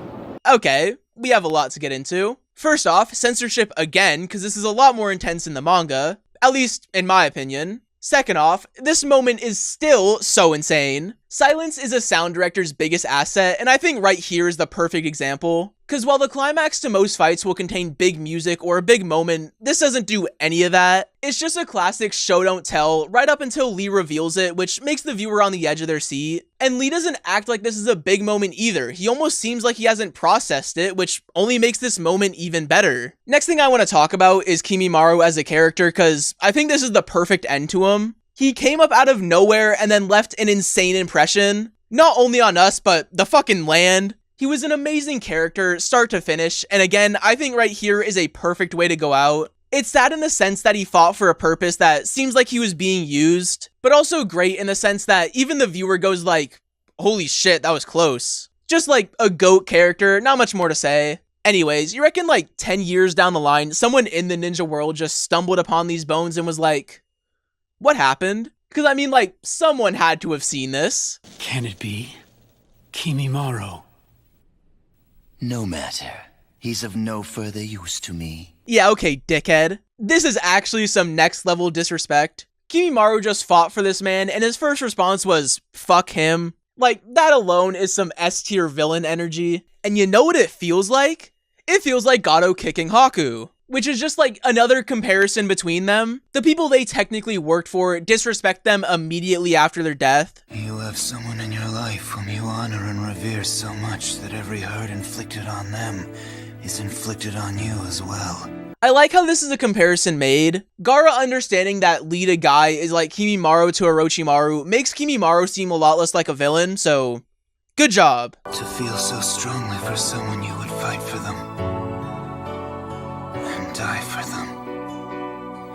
Okay, we have a lot to get into. First off, censorship again, because this is a lot more intense in the manga, at least in my opinion. Second off, this moment is still so insane. Silence is a sound director's biggest asset, and I think right here is the perfect example. Because while the climax to most fights will contain big music or a big moment, this doesn't do any of that. It's just a classic show don't tell right up until Lee reveals it, which makes the viewer on the edge of their seat. And Lee doesn't act like this is a big moment either. He almost seems like he hasn't processed it, which only makes this moment even better. Next thing I want to talk about is Kimimaro as a character, because I think this is the perfect end to him. He came up out of nowhere and then left an insane impression, not only on us, but the fucking land. He was an amazing character, start to finish, and again, I think right here is a perfect way to go out. It's sad in the sense that he fought for a purpose that seems like he was being used, but also great in the sense that even the viewer goes like, holy shit, that was close. Just like a GOAT character, not much more to say. Anyways, you reckon like 10 years down the line, someone in the ninja world just stumbled upon these bones and was like, what happened? Because I mean, like, someone had to have seen this. Can it be Kimimaro? No matter. He's of no further use to me. Yeah, okay, dickhead. This is actually some next level disrespect. Kimimaro just fought for this man, and his first response was, fuck him. Like, that alone is some S-tier villain energy. And you know what it feels like? It feels like Gato kicking Haku, which is just like another comparison between them. The people they technically worked for disrespect them immediately after their death. You have someone in your life whom you honor and revere so much that every hurt inflicted on them is inflicted on you as well. I like how this is a comparison made. Gaara understanding that Lee to Guy is like Kimimaro to Orochimaru makes Kimimaro seem a lot less like a villain, so good job. To feel so strongly for someone you would fight for them. Die for them.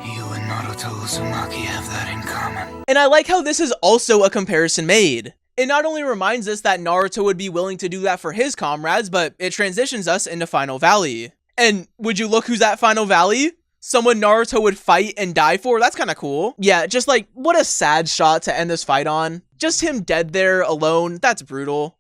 You and Naruto Uzumaki have that in common. And I like how this is also a comparison made. It not only reminds us that Naruto would be willing to do that for his comrades, but it transitions us into Final Valley. And would you look who's at Final Valley? Someone Naruto would fight and die for? That's kind of cool. Yeah, just like, what a sad shot to end this fight on. Just him dead there alone, that's brutal.